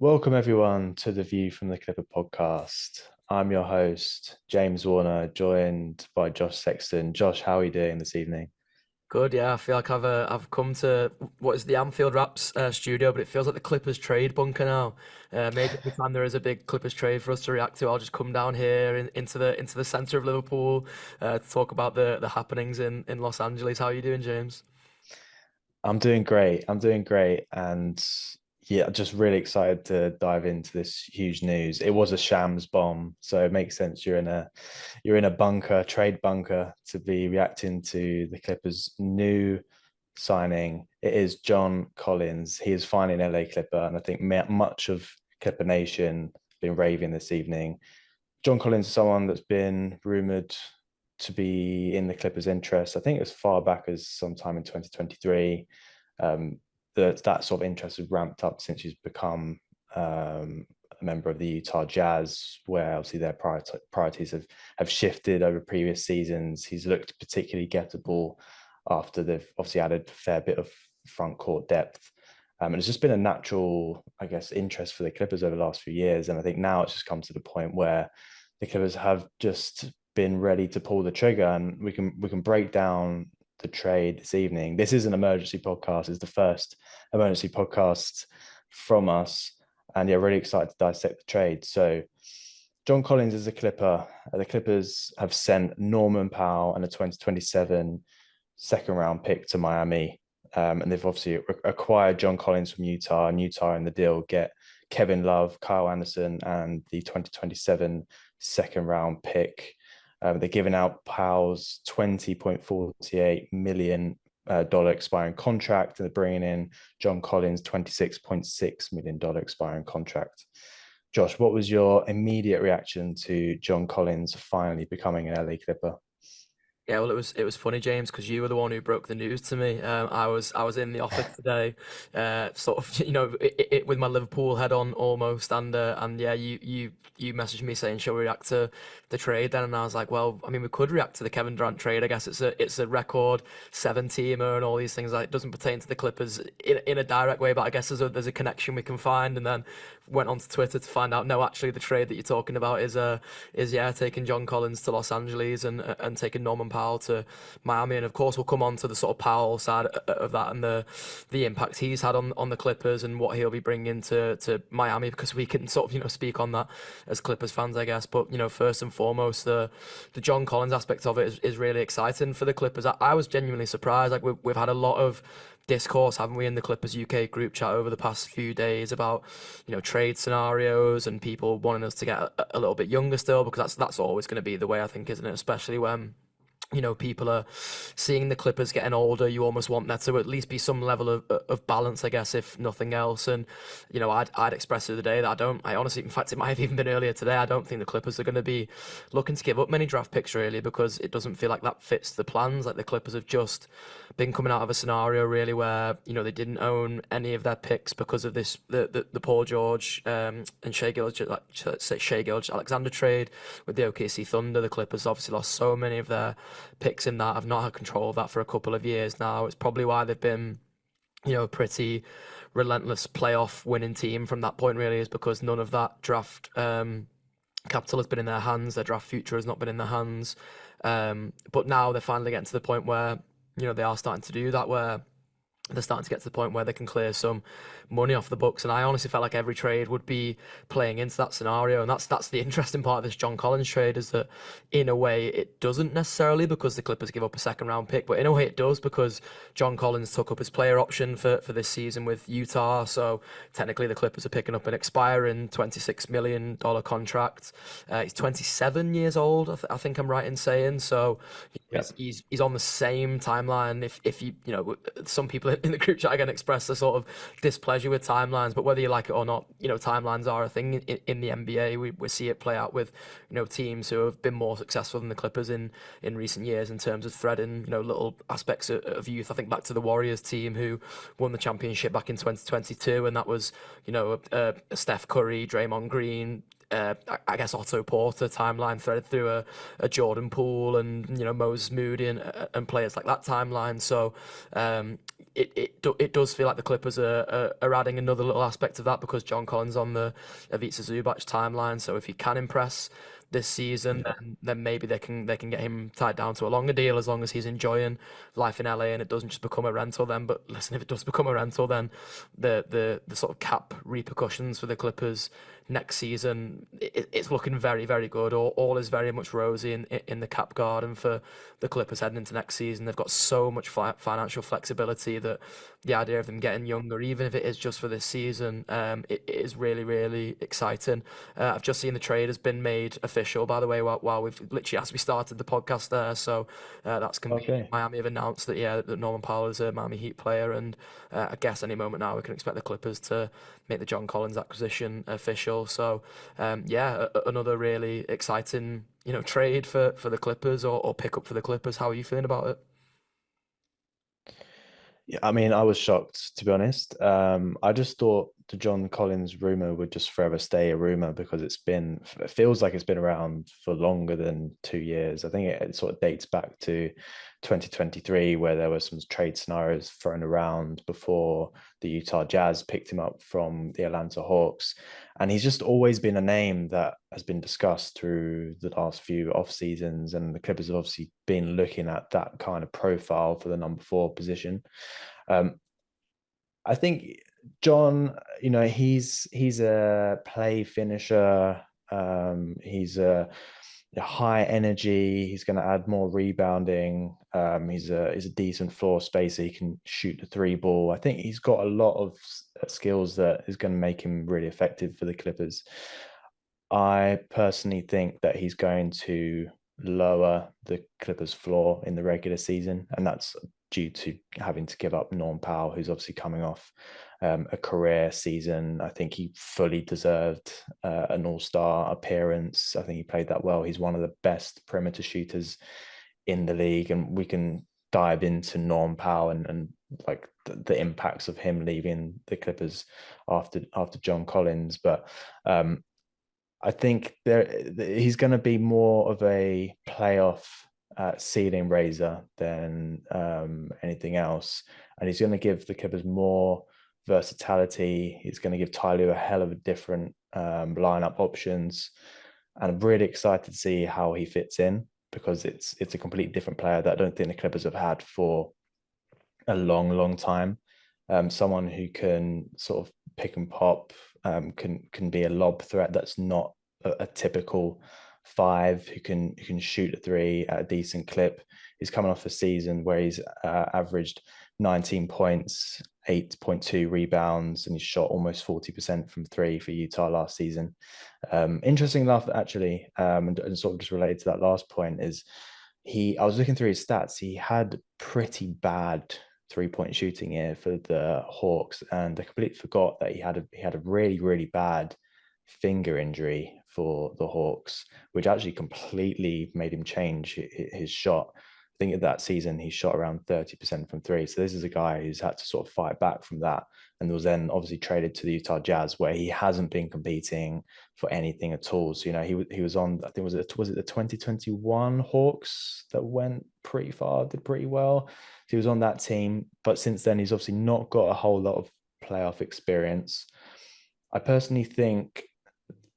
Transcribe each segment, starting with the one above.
Welcome everyone to the View from the Clipper podcast. I'm your host, James Warner, joined by Josh Sexton. Josh, how are you doing this evening? Good, yeah. I feel like I've come to what is the Anfield Wraps studio, but it feels like the Clippers trade bunker now. Maybe every time there is a big Clippers trade for us to react to, I'll just come down here into the center of Liverpool to talk about the happenings in Los Angeles. How are you doing, James? I'm doing great. I'm doing great. And yeah, just really excited to dive into this huge news. It was a shams bomb, so it makes sense you're in a bunker, trade bunker, to be reacting to the Clippers' new signing. It is John Collins. He is finally an LA Clipper, and I think much of Clipper Nation been raving this evening. John Collins is someone that's been rumored to be in the Clippers' interest. I think as far back as sometime in 2023. Um, that sort of interest has ramped up since he's become a member of the Utah Jazz, where obviously their priorities have shifted over previous seasons. He's looked particularly gettable after they've obviously added a fair bit of front court depth. And it's just been a natural, I guess, interest for the Clippers over the last few years. And I think now it's just come to the point where the Clippers have just been ready to pull the trigger, and we can break down the trade this evening. This is an emergency podcast. It's the first emergency podcast from us, and yeah, really excited to dissect the trade. So, John Collins is a Clipper. The Clippers have sent Norman Powell and a 2027 second round pick to Miami. And they've obviously acquired John Collins from Utah, and Utah in the deal get Kevin Love, Kyle Anderson, and the 2027 second round pick. They're giving out Powell's $20.48 million expiring contract, and they're bringing in John Collins' $26.6 million expiring contract. Josh, what was your immediate reaction to John Collins finally becoming an LA Clipper? Yeah, well, it was funny, James, because you were the one who broke the news to me. I was in the office today, sort of, with my Liverpool head on almost, and yeah, you messaged me saying, "Shall we react to the trade?" Then, and I was like, "Well, I mean, we could react to the Kevin Durant trade. I guess it's a record seven-teamer and all these things. Like, it doesn't pertain to the Clippers in a direct way, but I guess there's a connection we can find." And then went onto Twitter to find out, no, actually, the trade that you're talking about is yeah, taking John Collins to Los Angeles and taking Norman Powell to Miami. And of course, we'll come on to the sort of Powell side of that and the impact he's had on the Clippers and what he'll be bringing to Miami, because we can sort of speak on that as Clippers fans, I guess. But first and foremost, the John Collins aspect of it is really exciting for the Clippers. I was genuinely surprised. Like we've had a lot of discourse, haven't we, in the Clippers UK group chat over the past few days about trade scenarios and people wanting us to get a little bit younger still, because that's always going to be the way, I think, isn't it? Especially when people are seeing the Clippers getting older. You almost want there to at least be some level of balance, I guess, if nothing else. And I'd expressed the other day that I honestly, in fact, it might have even been earlier today, I don't think the Clippers are going to be looking to give up many draft picks really, because it doesn't feel like that fits the plans. Like the Clippers have just been coming out of a scenario really where they didn't own any of their picks because of this the Paul George and Shea Gilgeous Alexander trade with the OKC Thunder. The Clippers obviously lost so many of their picks in that. I've not had control of that for a couple of years now. It's probably why they've been a pretty relentless playoff winning team from that point, really, is because none of that draft capital has been in their hands. Their draft future has not been in their hands. But now they're finally getting to the point where they are starting to do that, where they're starting to get to the point where they can clear some money off the books. And I honestly felt like every trade would be playing into that scenario. And that's the interesting part of this John Collins trade, is that in a way it doesn't necessarily, because the Clippers give up a second round pick, but in a way it does, because John Collins took up his player option for this season with Utah. So technically the Clippers are picking up an expiring $26 million contract. He's 27 years old, I think I'm right in saying. So Yep. he's on the same timeline. If some people in the group chat again express a sort of displeasure with timelines, but whether you like it or not, timelines are a thing in the NBA. We see it play out with teams who have been more successful than the Clippers in recent years in terms of threading little aspects of youth. I think back to the Warriors team who won the championship back in 2022, and that was a Steph Curry, Draymond Green, I guess Otto Porter timeline threaded through a Jordan Poole and Moses Moody and players like that timeline. So it does feel like the Clippers are adding another little aspect of that because John Collins on the Ivica Zubac timeline. So if he can impress this season, Yeah. then maybe they can get him tied down to a longer deal as long as he's enjoying life in LA and it doesn't just become a rental then. But listen, if it does become a rental, then the sort of cap repercussions for the Clippers next season, it's looking very, very good. All is very much rosy in the cap garden for the Clippers heading into next season. They've got so much financial flexibility that the idea of them getting younger, even if it is just for this season, it is really, really exciting. I've just seen the trade has been made official, by the way, while we've literally, as we started the podcast there. So that's convenient. Okay. Miami have announced that, yeah, that Norman Powell is a Miami Heat player. And I guess any moment now we can expect the Clippers to make the John Collins acquisition official. So, yeah, another really exciting, trade for the Clippers or pick up for the Clippers. How are you feeling about it? Yeah, I mean, I was shocked to be honest. I just thought the John Collins rumor would just forever stay a rumor because it feels like it's been around for longer than 2 years. I think it sort of dates back to 2023, where there were some trade scenarios thrown around before the Utah Jazz picked him up from the Atlanta Hawks. And he's just always been a name that has been discussed through the last few off seasons. And the Clippers have obviously been looking at that kind of profile for the number 4 position. Um, I think John, he's a play finisher. He's a high energy. He's going to add more rebounding. He's a decent floor spacer. He can shoot the 3 ball. I think he's got a lot of skills that is going to make him really effective for the Clippers. I personally think that he's going to lower the Clippers' floor in the regular season, and that's due to having to give up Norman Powell, who's obviously coming off a career season. I think he fully deserved an all-star appearance. I think he played that well. He's one of the best perimeter shooters in the league, and we can dive into Norman Powell and like the impacts of him leaving the Clippers after John Collins. But I think he's going to be more of a playoff ceiling raiser than anything else, and he's going to give the Clippers more versatility. He's going to give Tyronn Lue a hell of a different lineup options, and I'm really excited to see how he fits in because it's a completely different player that I don't think the Clippers have had for a long, long time. Someone who can sort of pick and pop, can be a lob threat that's not a typical 5, who can shoot a 3 at a decent clip. He's coming off a season where he's averaged 19 points, 8.2 rebounds, and he shot almost 40% from 3 for Utah last season. Interesting enough, actually, and sort of just related to that last point is I was looking through his stats. He had pretty bad 3-point shooting here for the Hawks, and I completely forgot that he had a really, really bad finger injury for the Hawks, which actually completely made him change his shot. I think that season he shot around 30% from 3. So this is a guy who's had to sort of fight back from that, and was then obviously traded to the Utah Jazz, where he hasn't been competing for anything at all. So he was on, I think, was it the 2021 Hawks that went pretty far, did pretty well. So he was on that team, but since then he's obviously not got a whole lot of playoff experience. I personally think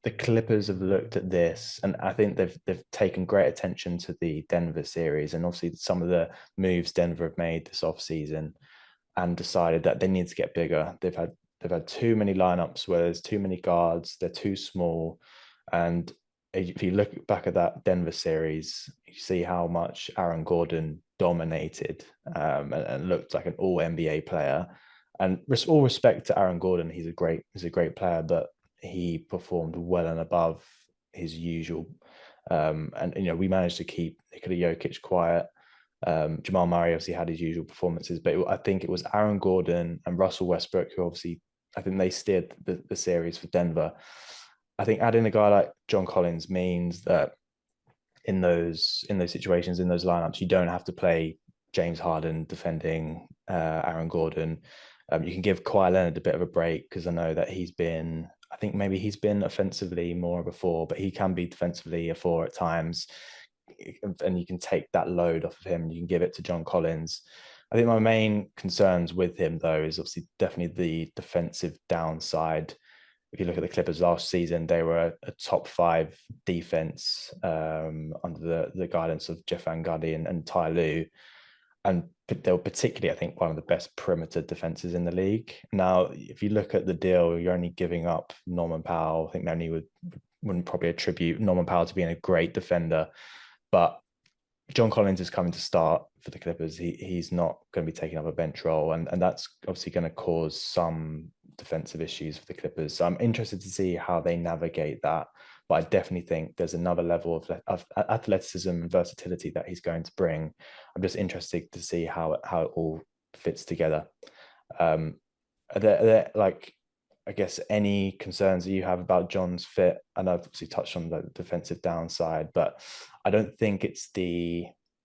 the Clippers have looked at this, and I think they've taken great attention to the Denver series, and obviously some of the moves Denver have made this offseason, and decided that they need to get bigger. They've had too many lineups where there's too many guards, they're too small, and if you look back at that Denver series, you see how much Aaron Gordon dominated, and looked like an all NBA player. And all respect to Aaron Gordon, he's a great player, but he performed well and above his usual. And we managed to keep Nikola Jokic quiet. Jamal Murray obviously had his usual performances, but I think it was Aaron Gordon and Russell Westbrook who obviously, I think they steered the series for Denver. I think adding a guy like John Collins means that in those situations, in those lineups, you don't have to play James Harden defending Aaron Gordon. You can give Kawhi Leonard a bit of a break because I know that I think maybe he's been offensively more of a 4, but he can be defensively a 4 at times. And you can take that load off of him and you can give it to John Collins. I think my main concerns with him though is obviously definitely the defensive downside. If you look at the Clippers last season, they were a top five defense under the guidance of Jeff Van Gundy and Ty Lue. And they were particularly, I think, one of the best perimeter defenses in the league. Now, if you look at the deal, you're only giving up Norman Powell. I think they only wouldn't probably attribute Norman Powell to being a great defender, but John Collins is coming to start for the Clippers. He's not going to be taking up a bench role, and that's obviously going to cause some defensive issues for the Clippers. So I'm interested to see how they navigate that. But I definitely think there's another level of athleticism and versatility that he's going to bring. I'm just interested to see how it all fits together. Are there like, I guess, any concerns that you have about John's fit? And I've obviously touched on the defensive downside, but I don't think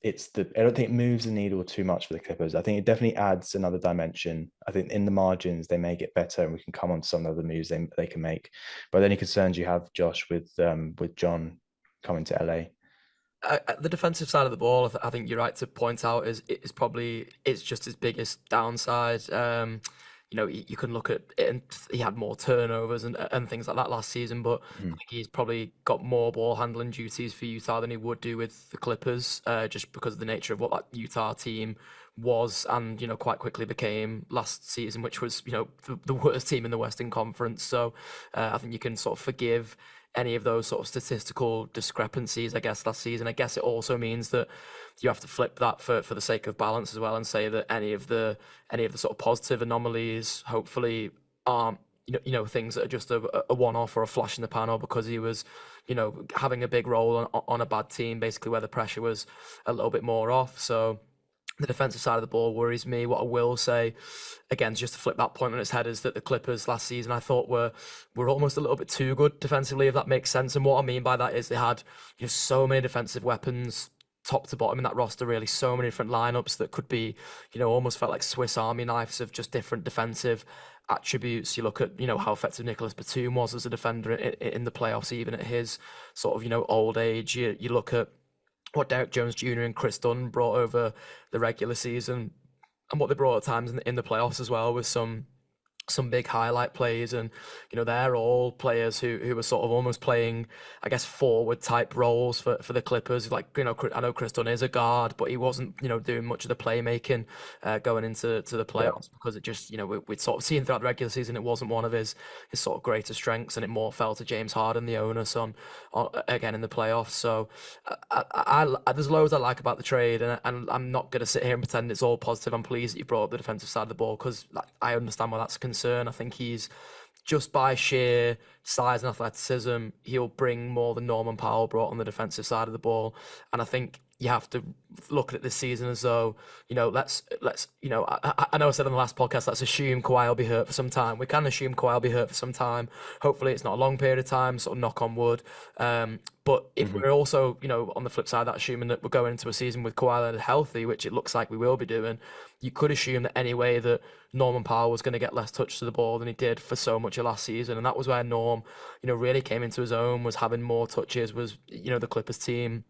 I don't think it moves the needle too much for the Clippers. I think it definitely adds another dimension. I think in the margins they may get better, and we can come on to some of the moves they can make. But any concerns you have, Josh, with John coming to LA? The defensive side of the ball, I think you're right to point out, is probably it's just his biggest downside. You can look at it, and he had more turnovers and things like that last season, but I Mm. think he's probably got more ball handling duties for Utah than he would do with the Clippers, just because of the nature of what that Utah team was and quite quickly became last season, which was the worst team in the Western Conference. So I think you can sort of forgive any of those sort of statistical discrepancies, I guess, last season. I guess it also means that you have to flip that for the sake of balance as well, and say that any of the sort of positive anomalies hopefully aren't things that are just a one-off or a flash in the pan, or because he was having a big role on a bad team, basically, where the pressure was a little bit more off. So the defensive side of the ball worries me. What I will say, again, just to flip that point on its head, is that the Clippers last season I thought were almost a little bit too good defensively, if that makes sense. And what I mean by that is they had so many defensive weapons top to bottom in that roster, really, so many different lineups that could be almost felt like Swiss Army knives of just different defensive attributes. You look at how effective Nicholas Batum was as a defender in the playoffs, even at his sort of old age. You look at what Derek Jones Jr. and Chris Dunn brought over the regular season, and what they brought at times in the playoffs as well, with some big highlight plays. And they're all players who were sort of almost playing, I guess, forward type roles for the Clippers. Like, I know Chris Dunn is a guard, but he wasn't doing much of the playmaking going into the Yeah. playoffs, because it just we'd sort of seen throughout the regular season it wasn't one of his sort of greatest strengths, and it more fell to James Harden, the onus on again in the playoffs. So there's loads I like about the trade, and I'm not going to sit here and pretend it's all positive. I'm pleased that you brought up the defensive side of the ball, because I understand why that's a concern. I think he's, just by sheer size and athleticism, he'll bring more than Norman Powell brought on the defensive side of the ball. And I think you have to look at it this season as though, let's I know I said on the last podcast, let's assume Kawhi will be hurt for some time. We can assume Kawhi will be hurt for some time. Hopefully it's not a long period of time, sort of knock on wood. But if Mhm. we're also, on the flip side, that assuming that we're going into a season with Kawhi Leonard healthy, which it looks like we will be doing, you could assume that anyway that Norman Powell was going to get less touch to the ball than he did for so much of last season. And that was where Norm, really came into his own, was having more touches, was, the Clippers team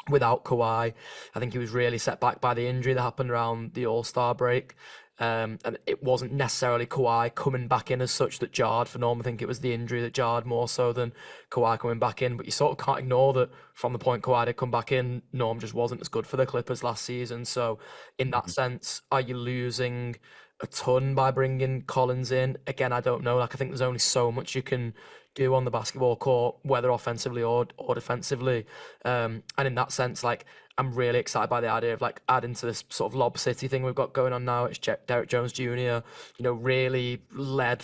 without Kawhi. I think he was really set back by the injury that happened around the All-Star break. And it wasn't necessarily Kawhi coming back in as such that jarred for Norm. I think it was the injury that jarred more so than Kawhi coming back in. But you sort of can't ignore that from the point Kawhi did come back in, Norm just wasn't as good for the Clippers last season. So in that Mhm. sense, are you losing a ton by bringing Collins in? Again, I don't know. Like, I think there's only so much you can do on the basketball court, whether offensively or defensively. And in that sense, like, I'm really excited by the idea of like adding to this sort of Lob City thing we've got going on now. It's Derek Jones Jr. Really led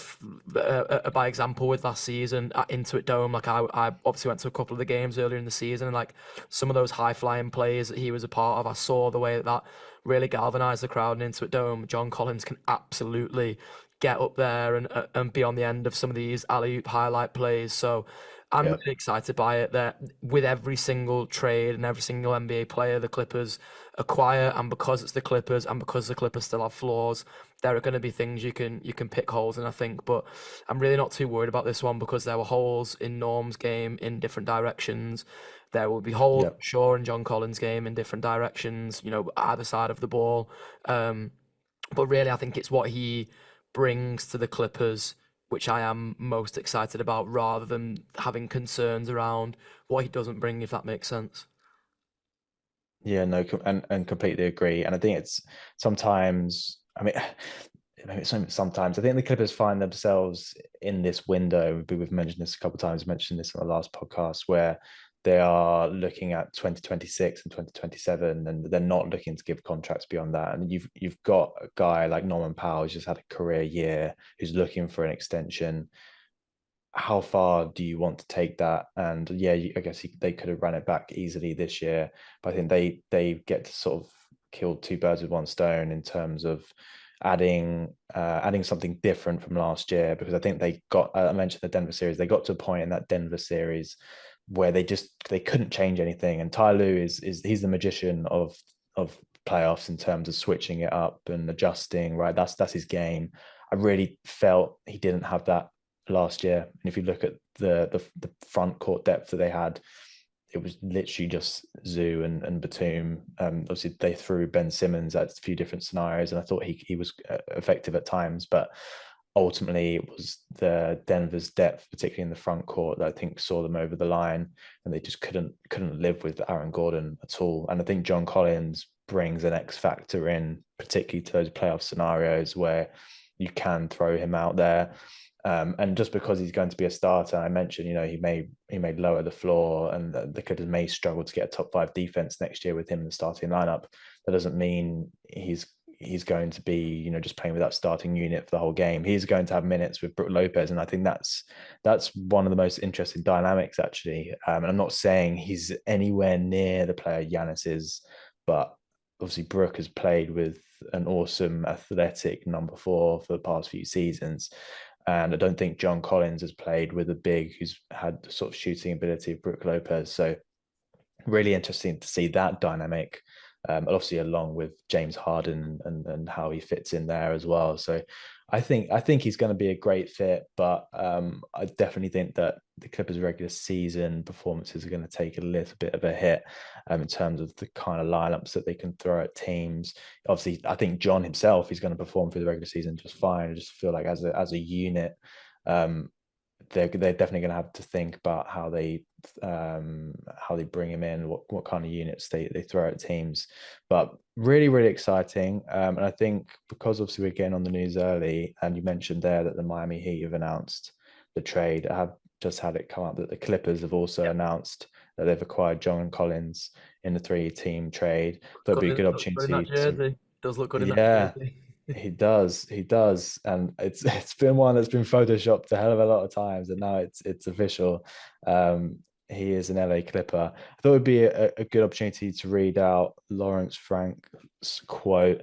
by example with last season at Intuit Dome. Like, I obviously went to a couple of the games earlier in the season, and like some of those high flying plays that he was a part of, I saw the way that really galvanized the crowd in Intuit Dome. John Collins can absolutely get up there and be on the end of some of these alley-oop highlight plays. So I'm Yeah. really excited by it. That with every single trade and every single NBA player the Clippers acquire, and because it's the Clippers, and because the Clippers still have flaws, there are going to be things you can pick holes in, I think. But I'm really not too worried about this one because there were holes in Norm's game in different directions. There will be holes, Yeah. sure, in John Collins' game in different directions. Either side of the ball. Um, but really, I think it's what he brings to the Clippers, which I am most excited about, rather than having concerns around what he doesn't bring, if that makes sense. Yeah, no, and completely agree. And I think it's sometimes, I mean, maybe sometimes I think the Clippers find themselves in this window. We've mentioned this a couple of times, mentioned this on the last podcast, where they are looking at 2026 and 2027, and they're not looking to give contracts beyond that. And you've got a guy like Norman Powell who's just had a career year, who's looking for an extension. How far do you want to take that? And yeah, I guess they could have run it back easily this year, but I think they get to sort of kill two birds with one stone in terms of adding something different from last year, because I think they got, I mentioned the Denver series, they got to a point in that Denver series where they couldn't change anything, and Ty Lue is he's the magician of playoffs in terms of switching it up and adjusting, right? That's his game. I really felt he didn't have that last year. And if you look at the front court depth that they had, it was literally just Zoo and Batum. Obviously, they threw Ben Simmons at a few different scenarios, and I thought he was effective at times, but ultimately it was the Denver's depth, particularly in the front court, that I think saw them over the line, and they just couldn't live with Aaron Gordon at all. And I think John Collins brings an X factor in, particularly to those playoff scenarios where you can throw him out there. And just because he's going to be a starter, I mentioned, he may lower the floor, and the Clippers may struggle to get a top 5 defense next year with him in the starting lineup. That doesn't mean he's going to be, just playing with that starting unit for the whole game. He's going to have minutes with Brook Lopez, and I think that's one of the most interesting dynamics, actually. And I'm not saying he's anywhere near the player Giannis is, but obviously Brook has played with an awesome athletic number 4 for the past few seasons. And I don't think John Collins has played with a big who's had the sort of shooting ability of Brook Lopez. So really interesting to see that dynamic. Obviously along with James Harden and how he fits in there as well. So I think he's going to be a great fit, but I definitely think that the Clippers' regular season performances are going to take a little bit of a hit in terms of the kind of lineups that they can throw at teams. Obviously, I think John himself is going to perform through the regular season just fine. I just feel like as a unit, um, they're definitely going to have to think about how they bring him in, what kind of units they throw at teams. But really, really exciting. And I think because obviously we're getting on the news early, and you mentioned there that the Miami Heat have announced the trade. I have just had it come up that the Clippers have also Yeah, announced that they've acquired John Collins in the 3-team trade. So it'd be a good looks good in that opportunity to, jersey. Does look good in that yeah, jersey. he does, and it's been one that's been photoshopped a hell of a lot of times, and now it's official. Um, he is an LA Clipper. I thought it would be a good opportunity to read out Lawrence Frank's quote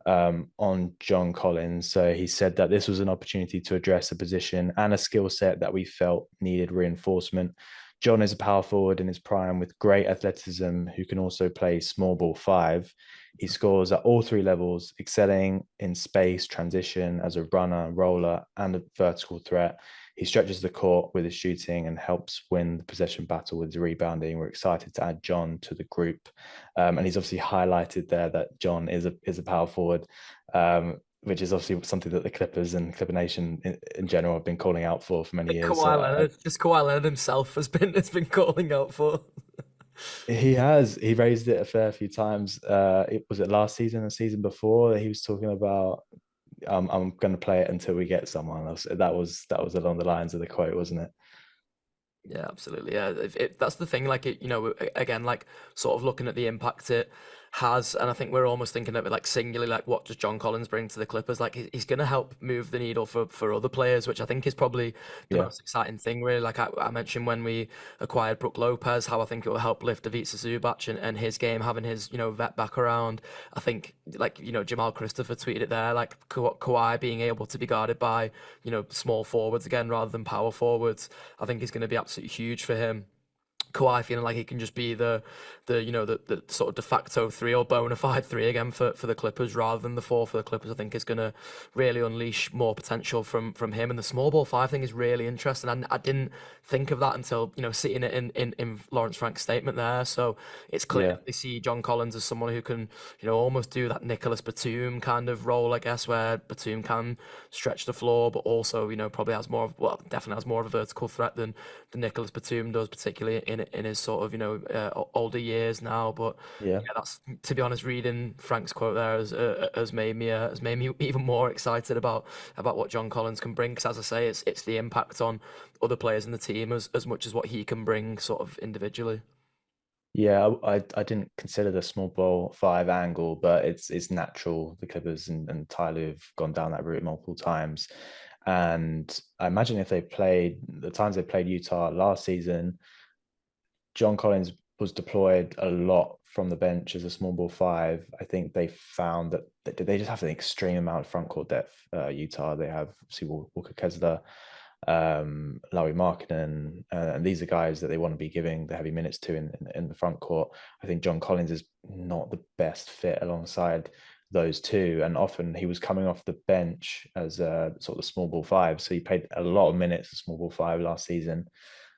on John Collins. So he said that this was an opportunity to address a position and a skill set that we felt needed reinforcement. John is a power forward in his prime with great athleticism who can also play small ball 5. He scores at all 3 levels, excelling in space, transition, as a runner, roller, and a vertical threat. He stretches the court with his shooting and helps win the possession battle with his rebounding. We're excited to add John to the group. And he's obviously highlighted there that John is a power forward, which is obviously something that the Clippers and Clipper Nation in general have been calling out for many think years. So Kawhi Leonard himself has been calling out for. he raised it a fair few times. It was it last season, the season before, that he was talking about. I'm going to play it until we get someone else. That was along the lines of the quote, wasn't it? Yeah, absolutely. Yeah, that's the thing. Like again, like sort of looking at the impact has, and I think we're almost thinking of it like singularly, like what does John Collins bring to the Clippers? Like he's going to help move the needle for other players, which I think is probably the Yeah, most exciting thing, really. Like I mentioned when we acquired Brook Lopez, how I think it will help lift Ivica Zubac and his game, having his vet back around. I think like Jamal Christopher tweeted it there, like Kawhi being able to be guarded by small forwards again rather than power forwards. I think is going to be absolutely huge for him. Kawhi feeling like he can just be the sort of de facto three or bona fide three again for the Clippers rather than the four for the Clippers, I think is going to really unleash more potential from him. And the small ball five thing is really interesting. I didn't think of that until seeing it in Lawrence Frank's statement there. So it's clear yeah, they see John Collins as someone who can almost do that Nicholas Batum kind of role, I guess, where Batum can stretch the floor, but also probably has more of definitely has more of a vertical threat than Nicholas Batum does, particularly in his sort of older years now. But yeah. yeah, that's, to be honest, reading Frank's quote there has made me even more excited about what John Collins can bring. Because as I say, it's the impact on other players in the team as much as what he can bring sort of individually. Yeah, I didn't consider the small ball five angle, but it's natural. The Clippers and Tyler have gone down that route multiple times. And I imagine if they played the times they played Utah last season, John Collins was deployed a lot from the bench as a small ball five. I think they found that they just have an extreme amount of front court depth. Utah, they have obviously Walker Kessler, Larry Markkinen, and these are guys that they want to be giving the heavy minutes to in the front court. I think John Collins is not the best fit alongside those two, and often he was coming off the bench as a sort of small ball five, so he played a lot of minutes as small ball five last season.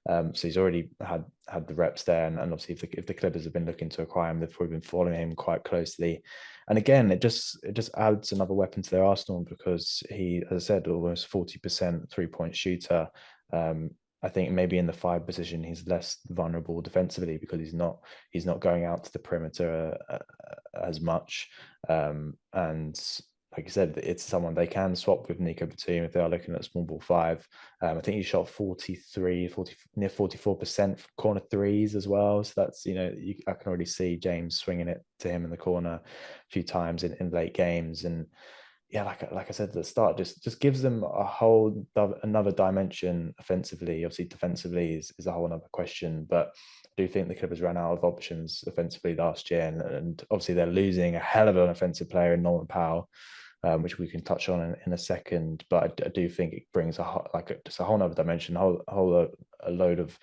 So he's already had the reps there, and obviously if the Clippers have been looking to acquire him, they've probably been following him quite closely. And again, it just adds another weapon to their arsenal because he, as I said, almost 40% 3-point shooter. I think maybe in the five position he's less vulnerable defensively because he's not going out to the perimeter as much. And like I said, it's someone they can swap with Nico Batum if they are looking at small ball five. I think he shot near 44% corner threes as well. So that's, I can already see James swinging it to him in the corner a few times in late games. And yeah, like I said at the start, just gives them another dimension offensively. Obviously, defensively is a whole other question, but I do think the Clippers ran out of options offensively last year, and obviously they're losing a hell of an offensive player in Norman Powell, which we can touch on in a second. But I do think it brings just a whole other dimension, a load of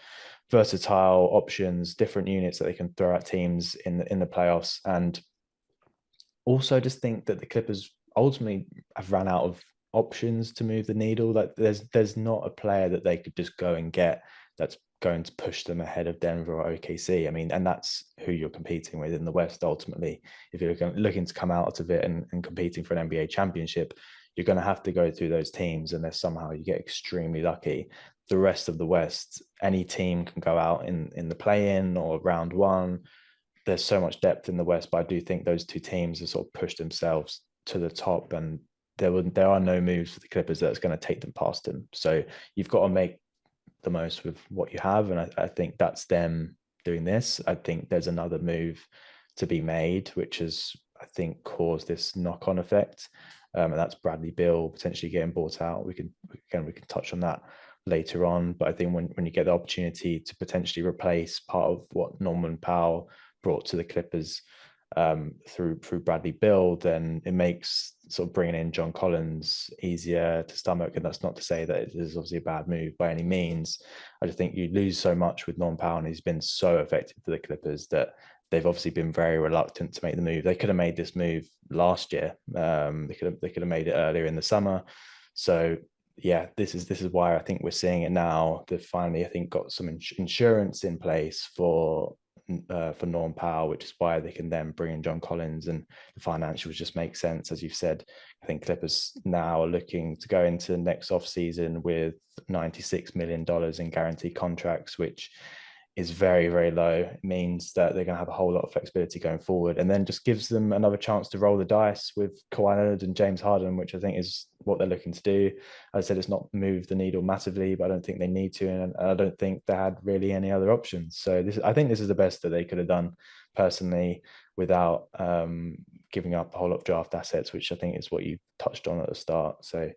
versatile options, different units that they can throw at teams in the playoffs, and also just think that the Clippers ultimately have ran out of options to move the needle. Like there's not a player that they could just go and get that's going to push them ahead of Denver or OKC. I mean, and that's who you're competing with in the West ultimately. If you're looking to come out of it and competing for an NBA championship, you're going to have to go through those teams unless somehow you get extremely lucky. The rest of the West, any team can go out in the play-in or round one. There's so much depth in the West, but I do think those two teams have sort of pushed themselves to the top, and there are no moves for the Clippers that's going to take them past them. So you've got to make the most with what you have, and I think that's them doing this. I think there's another move to be made, which has I think caused this knock-on effect, and that's Bradley Beal potentially getting bought out. We can touch on that later on, but I think when you get the opportunity to potentially replace part of what Norman Powell brought to the Clippers through Bradley Beal, then it makes sort of bringing in John Collins easier to stomach. And that's not to say that it is obviously a bad move by any means. I just think you lose so much with Norman Powell, and he's been so effective for the Clippers that they've obviously been very reluctant to make the move. They could have made this move last year. They could have made it earlier in the summer. So yeah, this is why I think we're seeing it now. They've finally, I think, got some insurance in place for Norm Powell, which is why they can then bring in John Collins, and the financials just make sense. As you've said, I think Clippers now are looking to go into next off season with $96 million in guaranteed contracts, which is very, very low. It means that they're going to have a whole lot of flexibility going forward, and then just gives them another chance to roll the dice with Kawhi Leonard and James Harden, which I think is what they're looking to do. As I said, it's not moved the needle massively, but I don't think they need to, and I don't think they had really any other options. So I think this is the best that they could have done personally. without giving up a whole lot of draft assets, which I think is what you touched on at the start. So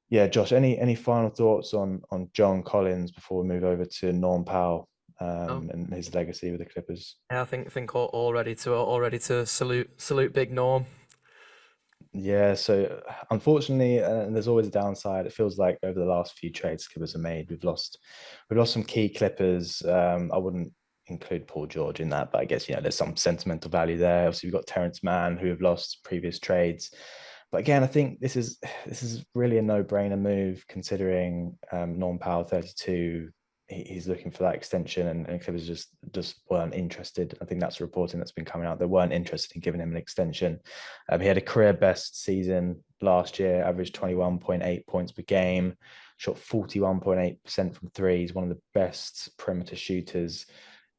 yeah, Josh, any final thoughts on John Collins before we move over to Norm Powell Oh, and his legacy with the Clippers? yeah, I think all ready to salute Big Norm. Yeah, so unfortunately, and there's always a downside. It feels like over the last few trades Clippers have made, we've lost some key Clippers. I wouldn't include Paul George in that, but I guess there's some sentimental value there. Obviously, we've got Terrence Mann who have lost previous trades. But again, I think this is really a no-brainer move considering Norm Powell 32. He's looking for that extension, and Clippers just weren't interested. I think that's the reporting that's been coming out. They weren't interested in giving him an extension. He had a career best season last year, averaged 21.8 points per game, shot 41.8% from three. He's one of the best perimeter shooters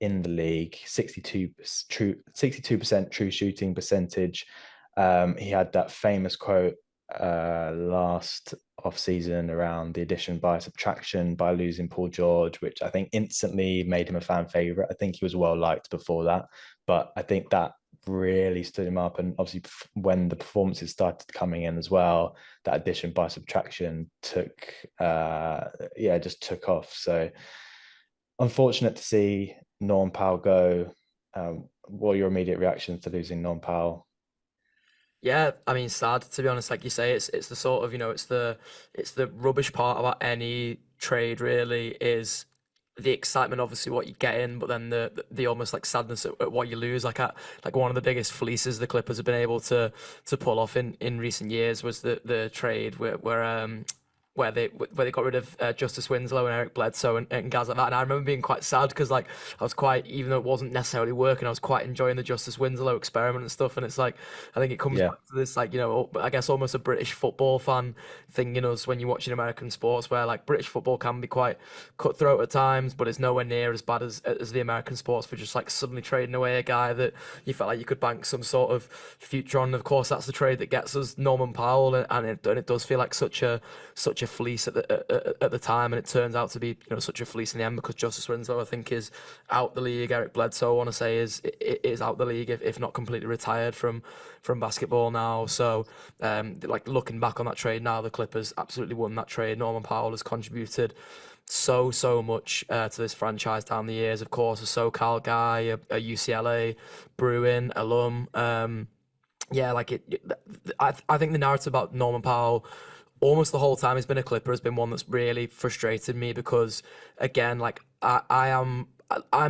in the league, 62% true shooting percentage. He had that famous quote last off season around the addition by subtraction by losing Paul George, which I think instantly made him a fan favorite. I think he was well liked before that, but I think that really stood him up. And obviously, when the performances started coming in as well, that addition by subtraction just took off. So unfortunate to see Norm Powell go. What are your immediate reactions to losing Norm Powell? Yeah, I mean, sad to be honest. Like you say, it's the sort of it's the rubbish part about any trade really is the excitement, obviously what you get in, but then the almost like sadness at what you lose. Like one of the biggest fleeces the Clippers have been able to pull off in recent years was the trade where they got rid of Justice Winslow and Eric Bledsoe and guys like that. And I remember being quite sad because like I was quite, even though it wasn't necessarily working, I was quite enjoying the Justice Winslow experiment and stuff. And it's like I think it comes Yeah, back to this like I guess almost a British football fan thing in us when you're watching American sports, where like British football can be quite cutthroat at times, but it's nowhere near as bad as the American sports for just like suddenly trading away a guy that you felt like you could bank some sort of future on. Of course, that's the trade that gets us Norman Powell, and it does feel like such a fleece at the time, and it turns out to be such a fleece in the end because Justice Winslow I think is out the league. Eric Bledsoe I want to say is out the league if not completely retired from basketball now. So like looking back on that trade now, the Clippers absolutely won that trade. Norman Powell has contributed so much to this franchise down the years. Of course, a SoCal guy, a UCLA Bruin alum. Yeah, like I think the narrative about Norman Powell almost the whole time he's been a Clipper has been one that's really frustrated me because again, like I'm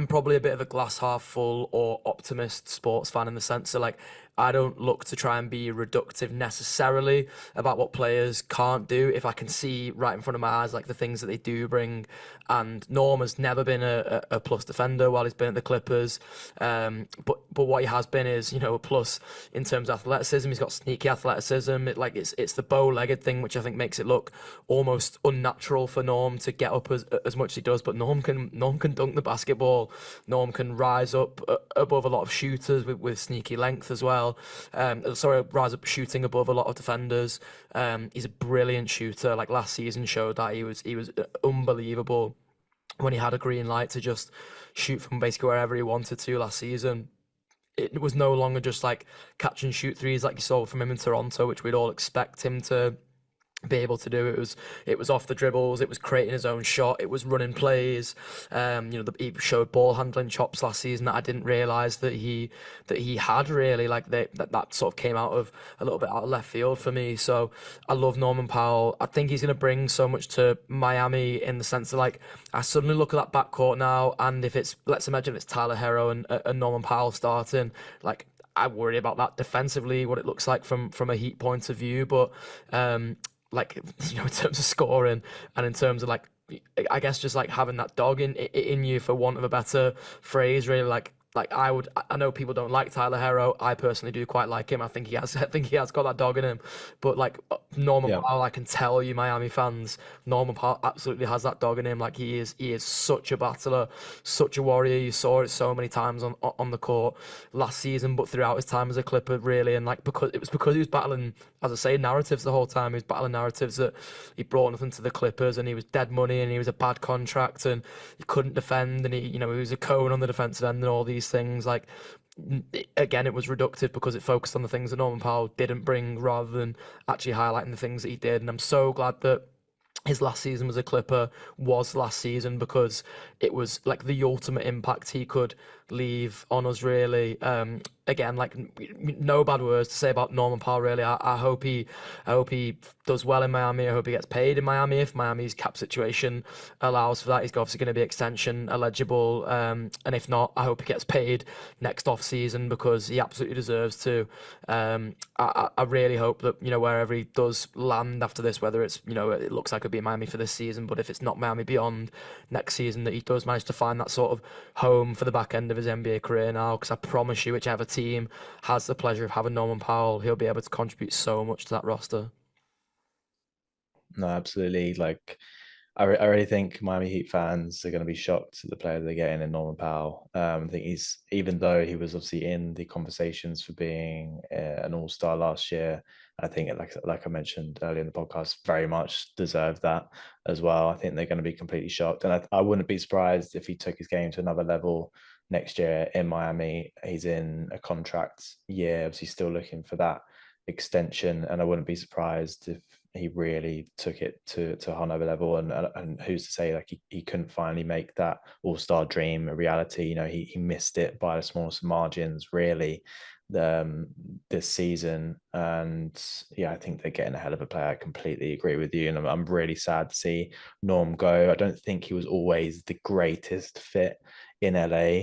probably a bit of a glass half full or optimist sports fan in the sense that like I don't look to try and be reductive necessarily about what players can't do if I can see right in front of my eyes like the things that they do bring. And Norm has never been a plus defender while he's been at the Clippers, but what he has been is a plus in terms of athleticism. He's got sneaky athleticism. It's the bow-legged thing which I think makes it look almost unnatural for Norm to get up as much as he does. But Norm can dunk the basketball. Norm can rise up above a lot of shooters with sneaky length as well. Rise up shooting above a lot of defenders. He's a brilliant shooter. Like last season showed that he was unbelievable when he had a green light to just shoot from basically wherever he wanted to last season. It was no longer just like catch and shoot threes like you saw from him in Toronto, which we'd all expect him to be able to do. It was off the dribbles, it was creating his own shot, it was running plays. He showed ball handling chops last season that I didn't realize that he had really. Like that sort of came out of a little bit out of left field for me. So I love Norman Powell. I think he's going to bring so much to Miami in the sense that like I suddenly look at that backcourt now, and if it's, let's imagine it's Tyler Hero and Norman Powell starting, like I worry about that defensively, what it looks like from a Heat point of view. But like in terms of scoring and in terms of like I guess just like having that dog in you, for want of a better phrase, really. Like I know people don't like Tyler Hero. I personally do quite like him. I think he has I think he has got that dog in him. But like Norman yeah, Powell, I can tell you Miami fans, Norman Powell absolutely has that dog in him. Like he is such a battler, such a warrior. You saw it so many times on the court last season, but throughout his time as a Clipper, really. And like because he was battling, as I say, narratives the whole time. He was battling narratives that he brought nothing to the Clippers, and he was dead money, and he was a bad contract, and he couldn't defend, and he was a cone on the defensive end, and all these things. Like again, it was reductive because it focused on the things that Norman Powell didn't bring rather than actually highlighting the things that he did. And I'm so glad that his last season as a Clipper was last season, because it was like the ultimate impact he could leave on us, really. Again, like, no bad words to say about Norman Powell, really. I hope he does well in Miami. I hope he gets paid in Miami if Miami's cap situation allows for that. He's obviously going to be extension eligible, and if not, I hope he gets paid next off season, because he absolutely deserves to. I really hope that, wherever he does land after this, whether it's, it looks like it'll be Miami for this season, but if it's not Miami beyond next season, that he does manage to find that sort of home for the back end of his NBA career now. Because I promise you, whichever team has the pleasure of having Norman Powell, he'll be able to contribute so much to that roster. No, absolutely. Like, I really think Miami Heat fans are going to be shocked at the player they're getting in Norman Powell. I think he's, even though he was obviously in the conversations for being an All-Star last year, I think, like I mentioned earlier in the podcast, very much deserved that as well. I think they're going to be completely shocked, and I wouldn't be surprised if he took his game to another level next year in Miami. He's in a contract year, obviously still looking for that extension, and I wouldn't be surprised if he really took it to a whole nother level. And who's to say, like, he couldn't finally make that all-star dream a reality. He missed it by the smallest margins, really, this season. And yeah, I think they're getting a hell of a player. I completely agree with you, and I'm really sad to see Norm go. I don't think he was always the greatest fit in LA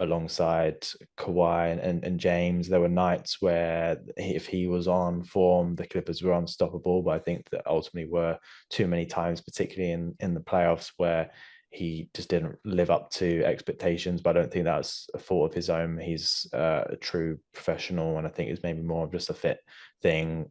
alongside Kawhi and James. There were nights where if he was on form, the Clippers were unstoppable. But I think that ultimately were too many times, particularly in the playoffs, where he just didn't live up to expectations. But I don't think that's a fault of his own. He's a true professional, and I think it's maybe more of just a fit thing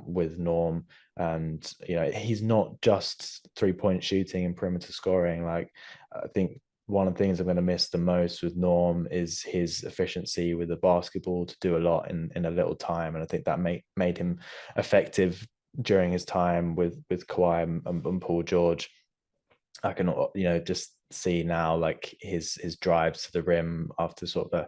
with Norm. And he's not just 3-point shooting and perimeter scoring. Like, I think one of the things I'm going to miss the most with Norm is his efficiency with the basketball, to do a lot in a little time. And I think that made him effective during his time with Kawhi and Paul George. I can just see now, like, his drives to the rim after sort of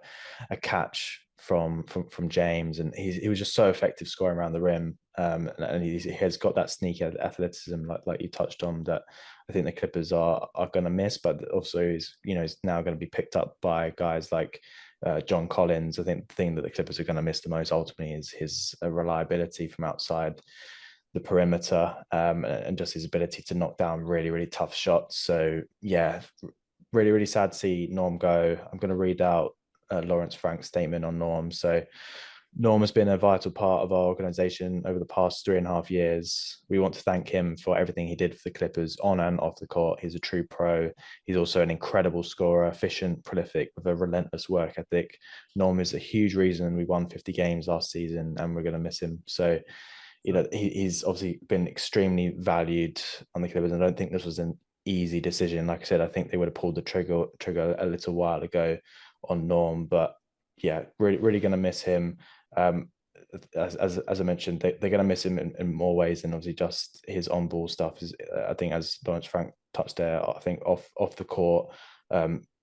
a catch from James, and he was just so effective scoring around the rim. And he has got that sneaky athleticism, like you touched on, that I think the Clippers are going to miss. But also is now going to be picked up by guys like John Collins. I think the thing that the Clippers are going to miss the most ultimately is his reliability from outside the perimeter, and just his ability to knock down really, really tough shots. So yeah, really, really sad to see Norm go. I'm going to read out Lawrence Frank's statement on Norm. So Norm has been a vital part of our organization over the past 3.5 years. We want to thank him for everything he did for the Clippers on and off the court. He's a true pro. He's also an incredible scorer, efficient, prolific, with a relentless work ethic. Norm is a huge reason we won 50 games last season, and we're going to miss him. So he's obviously been extremely valued on the Clippers, and I don't think this was an easy decision. Like I said, I think they would have pulled the trigger a little while ago on Norm, but yeah, really, really going to miss him. As I mentioned, they're going to miss him in more ways than obviously just his on-ball stuff. I think, as Lawrence Frank touched there, I think off the court,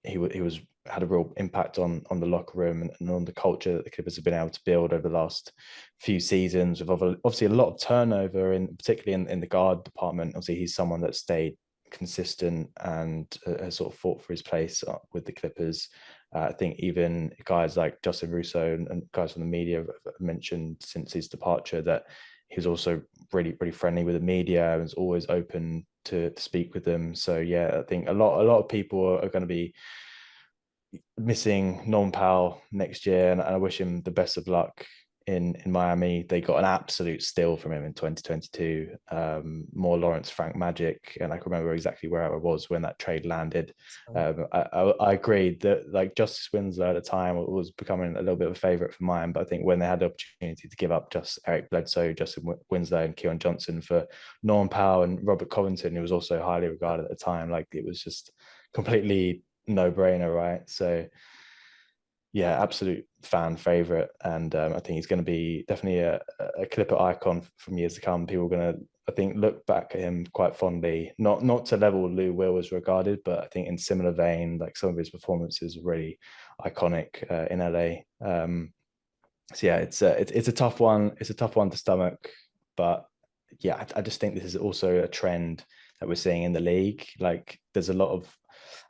he was had a real impact on the locker room and on the culture that the Clippers have been able to build over the last few seasons, with obviously a lot of turnover, particularly in the guard department. Obviously, he's someone that stayed consistent and has sort of fought for his place with the Clippers. I think even guys like Justin Russo and guys from the media have mentioned since his departure that he was also really, really friendly with the media and was always open to speak with them. So yeah, I think a lot of people are going to be missing Norman Powell next year, and I wish him the best of luck in Miami. They got an absolute steal from him in 2022, more Lawrence Frank magic, and I can remember exactly where I was when that trade landed. I agreed that, like, Justice Winslow at the time was becoming a little bit of a favorite for mine, but I think when they had the opportunity to give up just Eric Bledsoe, Justin Winslow, and Keon Johnson for Norman Powell and Robert Covington, who was also highly regarded at the time, like, it was just completely no-brainer, right? So Yeah, absolute fan favorite, and I think he's going to be definitely a Clipper icon from years to come. People are going to, I think, look back at him quite fondly. Not to level Lou Will was regarded, but I think in similar vein, like some of his performances are really iconic in LA. So yeah, it's a tough one. It's a tough one to stomach, but yeah, I just think this is also a trend that we're seeing in the league. Like, there's a lot of,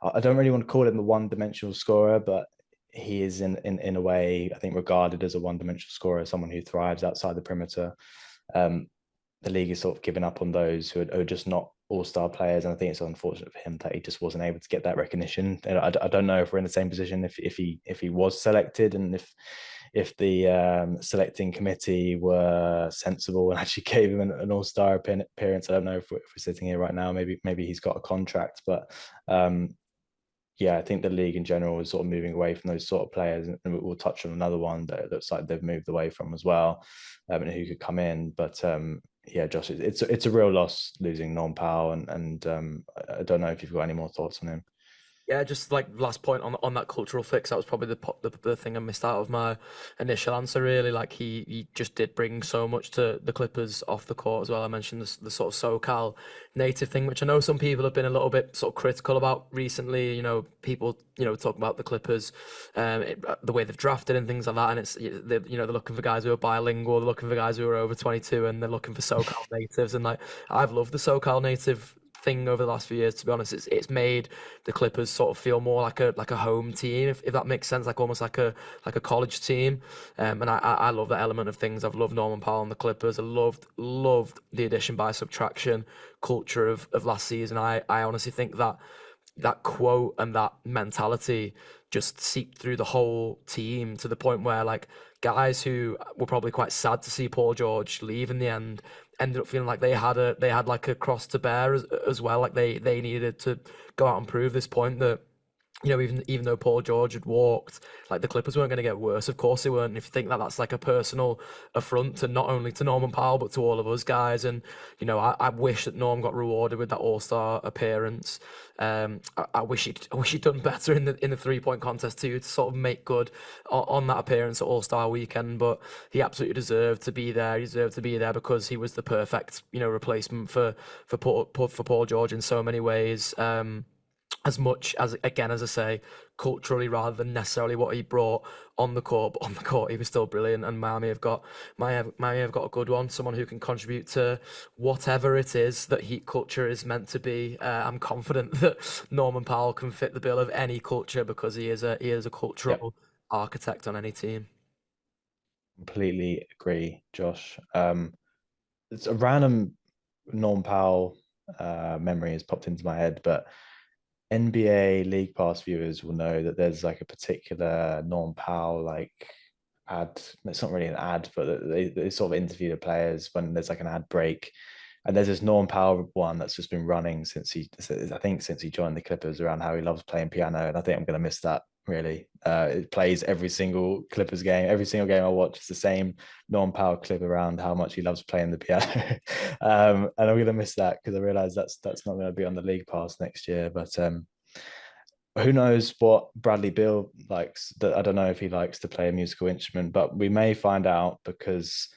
I don't really want to call him a one-dimensional scorer, but he is in a way, I think, regarded as a one-dimensional scorer, someone who thrives outside the perimeter. Um, the league is sort of giving up on those who are just not all-star players, and I think it's unfortunate for him that he just wasn't able to get that recognition. And I don't know if we're in the same position if he was selected, and if the selecting committee were sensible and actually gave him an all-star appearance. I don't know if we're sitting here right now. Maybe he's got a contract, but yeah, I think the league in general is sort of moving away from those sort of players, and we'll touch on another one that looks like they've moved away from as well, and who could come in. But yeah, Josh, it's a real loss losing Norman Powell, and I don't know if you've got any more thoughts on him. Yeah, just like last point on that cultural fix, that was probably the thing I missed out of my initial answer. Really, like he just did bring so much to the Clippers off the court as well. I mentioned the sort of SoCal native thing, which I know some people have been a little bit sort of critical about recently. You know, people talk about the Clippers, the way they've drafted and things like that, and they're looking for guys who are bilingual, they're looking for guys who are over 22, and they're looking for SoCal natives. And like I've loved the SoCal native thing over the last few years. To be honest, it's made the Clippers sort of feel more like a home team, if that makes sense, like almost like a college team. And I love that element of things. I've loved Norman Powell and the Clippers. I loved the addition by subtraction culture of last season. I honestly think that quote and that mentality just seeped through the whole team to the point where like guys who were probably quite sad to see Paul George leave in the end ended up feeling like they had like a cross to bear as well. Like they needed to go out and prove this point that even though Paul George had walked, like the Clippers weren't going to get worse. Of course they weren't. And if you think that that's like a personal affront to not only to Norman Powell but to all of us guys, and I wish that Norm got rewarded with that All Star appearance. I wish he'd done better in the 3 point contest too to sort of make good on that appearance at All Star weekend. But he absolutely deserved to be there. He deserved to be there because he was the perfect replacement for Paul George in so many ways. As much as, again, as I say, culturally rather than necessarily what he brought on the court, but on the court he was still brilliant. And Miami have got a good one, someone who can contribute to whatever it is that Heat culture is meant to be. I'm confident that Norman Powell can fit the bill of any culture because he is a Yeah, cultural architect on any team. completely agree, Josh. It's a random Norm Powell memory has popped into my head, but NBA League Pass viewers will know that there's like a particular Norm Powell like ad. It's not really an ad, but they sort of interview the players when there's like an ad break. And there's this Norm Powell one that's just been running I think since he joined the Clippers, around how he loves playing piano. And I think I'm going to miss that really. It plays every single Clippers game, every single game I watch. It's the same Norm Powell clip around how much he loves playing the piano. And I'm going to miss that because I realize that's not going to be on the League Pass next year. But who knows what Bradley Beal likes? I don't know if he likes to play a musical instrument, but we may find out because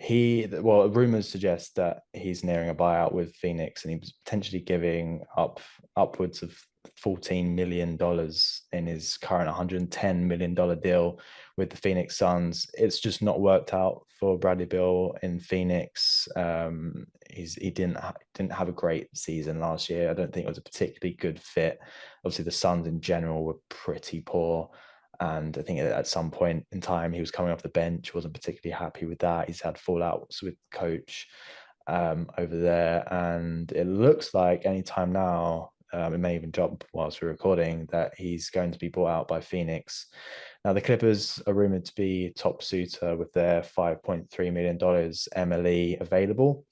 rumors suggest that he's nearing a buyout with Phoenix, and he was potentially giving up upwards of $14 million in his current $110 million deal with the Phoenix Suns. It's just not worked out for Bradley Beal in Phoenix. He didn't have a great season last year. I don't think it was a particularly good fit. Obviously, the Suns in general were pretty poor. And I think at some point in time, he was coming off the bench, wasn't particularly happy with that. He's had fallouts with coach over there. And it looks like anytime now, it may even drop whilst we're recording, that he's going to be bought out by Phoenix. Now, the Clippers are rumored to be top suitor with their $5.3 million MLE available.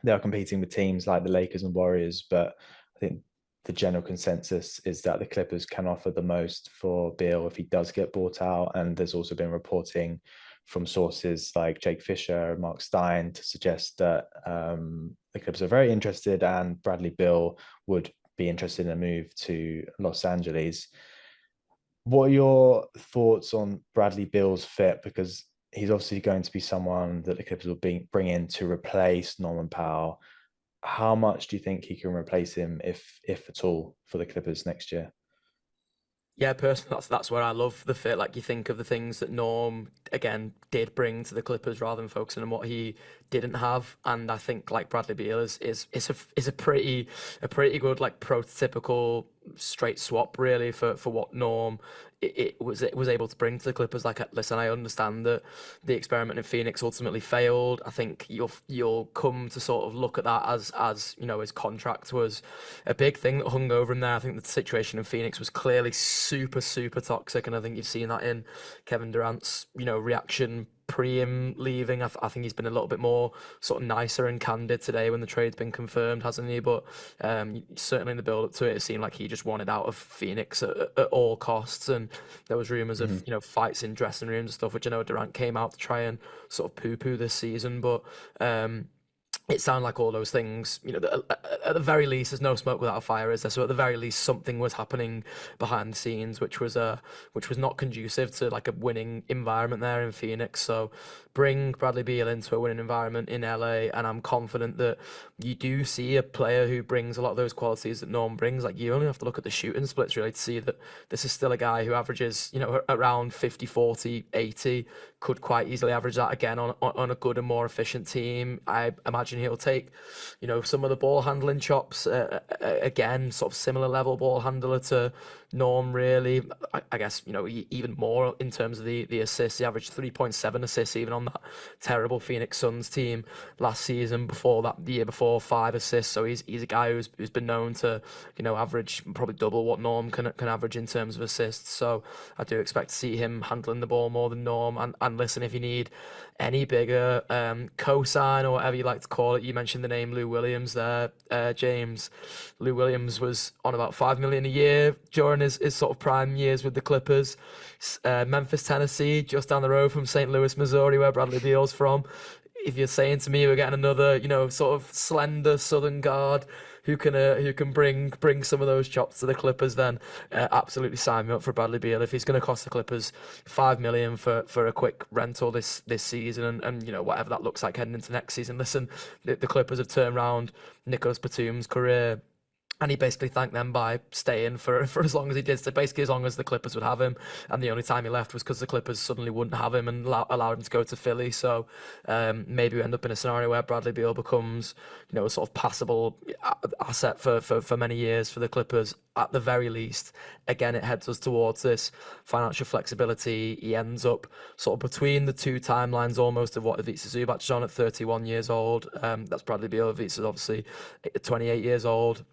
They are competing with teams like the Lakers and Warriors, but I think the general consensus is that the Clippers can offer the most for Beal if he does get bought out. And there's also been reporting from sources like Jake Fisher and Mark Stein to suggest that the Clippers are very interested, and Bradley Beal would be interested in a move to Los Angeles. What are your thoughts on Bradley Beal's fit? Because he's obviously going to be someone that the Clippers will bring in to replace Norman Powell. How much do you think he can replace him, if at all, for the Clippers next year? Yeah, personally, that's where I love the fit. Like you think of the things that Norm again did bring to the Clippers rather than focusing on what he didn't have, and I think like Bradley Beal is a pretty good like prototypical straight swap really for what Norm it was able to bring to the Clippers. Like, listen, I understand that the experiment in Phoenix ultimately failed. I think you'll come to sort of look at that as you know his contract was a big thing that hung over him there. I think the situation in Phoenix was clearly super toxic, and I think you've seen that in Kevin Durant's reaction pre him leaving. I think he's been a little bit more sort of nicer and candid today when the trade's been confirmed, hasn't he? But certainly in the build up to it, it seemed like he just wanted out of Phoenix at all costs, and there was rumors of Mhm. fights in dressing rooms and stuff, which I know Durant came out to try and sort of poo poo this season, but. It sounded like all those things, at the very least, there's no smoke without a fire, is there? So at the very least, something was happening behind the scenes, which was not conducive to like a winning environment there in Phoenix. So bring Bradley Beal into a winning environment in LA, and I'm confident that you do see a player who brings a lot of those qualities that Norm brings. Like you only have to look at the shooting splits really to see that this is still a guy who averages, around 50, 40, 80, could quite easily average that again on a good and more efficient team. I imagine he'll take, some of the ball handling chops, again, sort of similar level ball handler to Norm, really. I guess, even more in terms of the assists. He averaged 3.7 assists even on that terrible Phoenix Suns team last season. Before that, the year before, 5 assists. So he's a guy who's been known to, average probably double what Norm can average in terms of assists. So I do expect to see him handling the ball more than Norm. And listen, if you need any bigger cosign or whatever you like to call it, you mentioned the name Lou Williams there, James. Lou Williams was on about 5 million a year during his sort of prime years with the Clippers. Memphis, Tennessee, just down the road from St. Louis, Missouri, where Bradley Beal's from. If you're saying to me we're getting another, sort of slender Southern guard who can bring some of those chops to the Clippers, then absolutely sign me up for Bradley Beal. If he's going to cost the Clippers 5 million for a quick rental this season, and whatever that looks like heading into next season. Listen, the Clippers have turned around Nicholas Batum's career, and he basically thanked them by staying for as long as he did. So basically, as long as the Clippers would have him, and the only time he left was because the Clippers suddenly wouldn't have him and allowed him to go to Philly. So maybe we end up in a scenario where Bradley Beal becomes, a sort of passable asset for many years for the Clippers. At the very least, again, it heads us towards this financial flexibility. He ends up sort of between the two timelines almost of what Ivica Zubac is on at 31 years old. That's Bradley Beal. Ivica's obviously 28 years old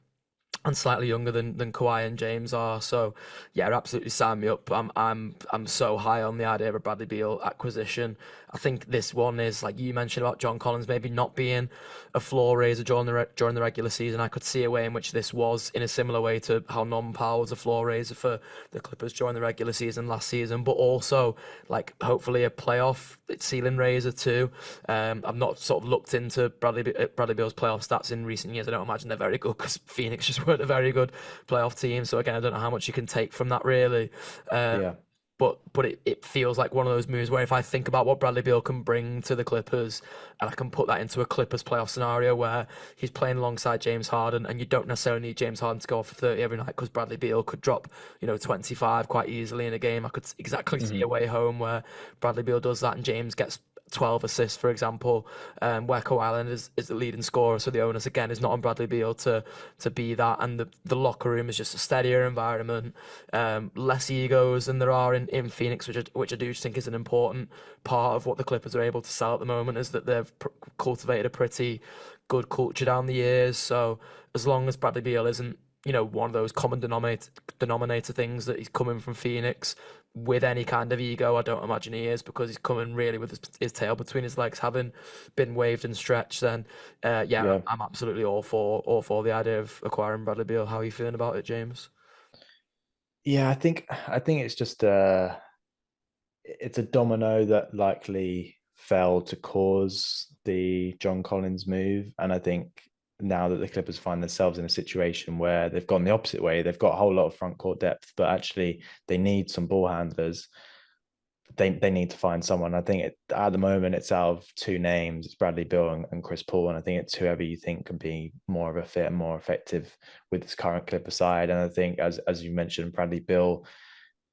and slightly younger than Kawhi and James are. So yeah, absolutely sign me up. I'm so high on the idea of a Bradley Beal acquisition. I think this one is like you mentioned about John Collins maybe not being a floor raiser during the regular season. I could see a way in which this was in a similar way to how Norman Powell was a floor raiser for the Clippers during the regular season last season, but also like hopefully a playoff ceiling raiser too. I've not sort of looked into Bradley Beal's playoff stats in recent years. I don't imagine they're very good because Phoenix just weren't a very good playoff team. So again, I don't know how much you can take from that really. Um, Yeah. but it feels like one of those moves where if I think about what Bradley Beal can bring to the Clippers, and I can put that into a Clippers playoff scenario where he's playing alongside James Harden, and you don't necessarily need James Harden to go off for 30 every night because Bradley Beal could drop 25 quite easily in a game. I could exactly see a Mhm. way home where Bradley Beal does that and James gets 12 assists, for example, where Kawhi Leonard is the leading scorer. So the onus again is not on Bradley Beal to be that, and the locker room is just a steadier environment, less egos than there are in Phoenix, which I do think is an important part of what the Clippers are able to sell at the moment, is that they've cultivated a pretty good culture down the years. So as long as Bradley Beal isn't one of those common denominator things that he's coming from Phoenix with any kind of ego. I don't imagine he is because he's coming really with his tail between his legs, having been waived and stretched. Then, yeah, Yeah. I'm absolutely all for the idea of acquiring Bradley Beal. How are you feeling about it, James? Yeah, I think it's a domino that likely fell to cause the John Collins move. And I think now that the Clippers find themselves in a situation where they've gone the opposite way. They've got a whole lot of front court depth, but actually they need some ball handlers. They need to find someone. I think at the moment it's out of two names. It's Bradley Beal and Chris Paul, and I think it's whoever you think can be more of a fit and more effective with this current Clipper side. And I think, as you mentioned, Bradley Beal,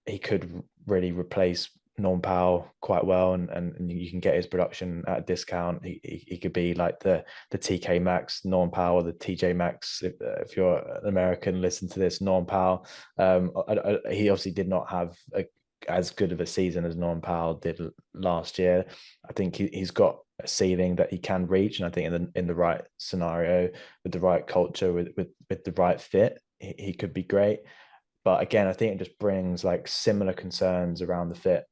he could really replace Norman Powell quite well, and you can get his production at a discount. He could be like the TK Maxx, Norman Powell, the TJ Maxx. If you're an American, listen to this. Norman Powell, he obviously did not have as good of a season as Norman Powell did last year. I think he's got a ceiling that he can reach, and I think in the right scenario, with the right culture, with the right fit, he could be great. But again, I think it just brings like similar concerns around the fit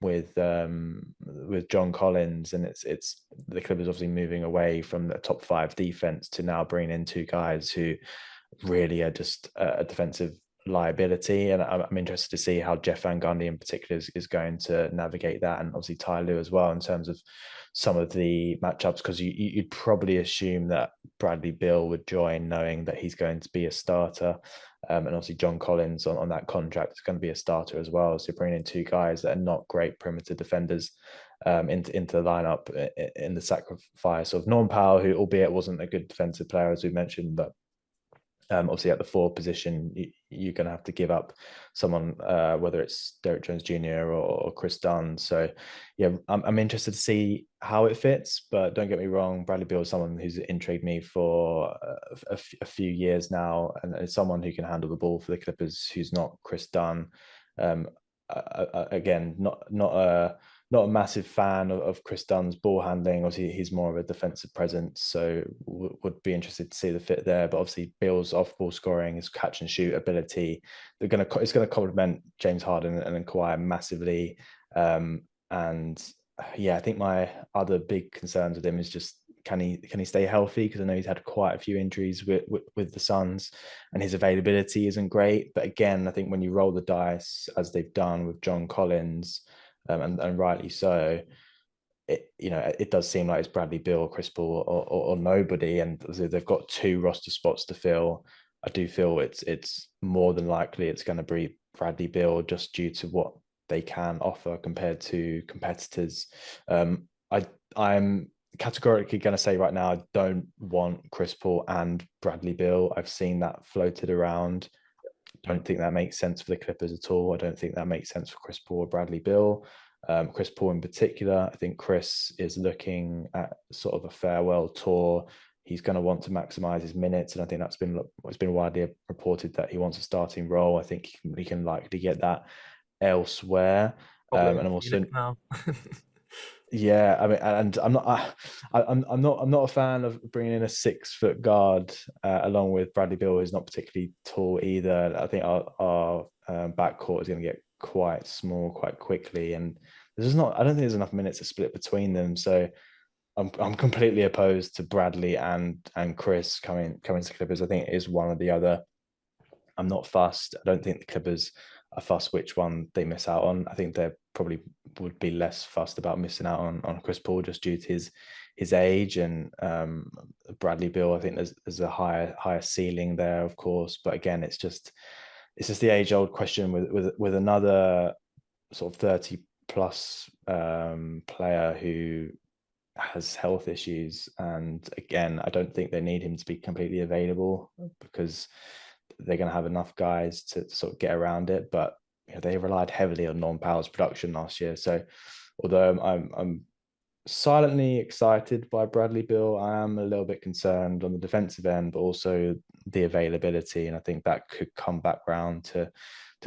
with John Collins, and it's the Clippers obviously moving away from the top 5 defense to now bringing in two guys who really are just a defensive liability. And I'm interested to see how Jeff Van Gundy in particular is going to navigate that, and obviously Tyronn Lue as well in terms of some of the matchups, because you'd probably assume that Bradley Beal would join knowing that he's going to be a starter. And obviously John Collins on that contract is going to be a starter as well. So bringing in two guys that are not great perimeter defenders into the lineup in the sacrifice of Norman Powell, who albeit wasn't a good defensive player as we mentioned, but obviously at the 4 position, you're going to have to give up someone, whether it's Derrick Jones Jr. or Chris Dunn. So yeah, I'm interested to see how it fits, but don't get me wrong, Bradley Beal is someone who's intrigued me for a few years now, and it's someone who can handle the ball for the Clippers, who's not Chris Dunn. Again, not a massive fan of Chris Dunn's ball handling. Obviously, he's more of a defensive presence, so would be interested to see the fit there. But obviously, Beal's off-ball scoring, his catch and shoot ability, it's going to complement James Harden and Kawhi massively. And yeah, I think my other big concerns with him is just can he stay healthy? Because I know he's had quite a few injuries with the Suns, and his availability isn't great. But again, I think when you roll the dice, as they've done with John Collins, and rightly so, it does seem like it's Bradley Beal, Chris Paul, or nobody, and they've got 2 roster spots to fill. I do feel it's more than likely it's going to be Bradley Beal just due to what they can offer compared to competitors. I'm categorically going to say right now I don't want Chris Paul and Bradley Beal. I've seen that floated around. I don't think that makes sense for the Clippers at all. I don't think that makes sense for Chris Paul or Bradley Beal. Chris Paul in particular, I think Chris is looking at sort of a farewell tour. He's going to want to maximize his minutes, and I think it's been widely reported that he wants a starting role. I think he can likely get that elsewhere. Probably And in I'm also Phoenix now. yeah, I mean, and I'm not a fan of bringing in a 6-foot guard along with Bradley Beal, who's not particularly tall either. I think our backcourt is going to get quite small quite quickly, and there's just not. I don't think there's enough minutes to split between them. So I'm completely opposed to Bradley and Chris coming to Clippers. I think it is one or the other. I'm not fussed. I don't think the Clippers are fussed which one they miss out on. I think they probably would be less fussed about missing out on Chris Paul just due to his age, and Bradley Beal. I think there's a higher ceiling there, of course. But again, it's just the age old question with another sort of 30 plus player who has health issues, and again, I don't think they need him to be completely available because they're going to have enough guys to sort of get around it. But they relied heavily on Norman Powell's production last year. So although I'm silently excited by Bradley Beal, I am a little bit concerned on the defensive end, but also the availability. And I think that could come back round to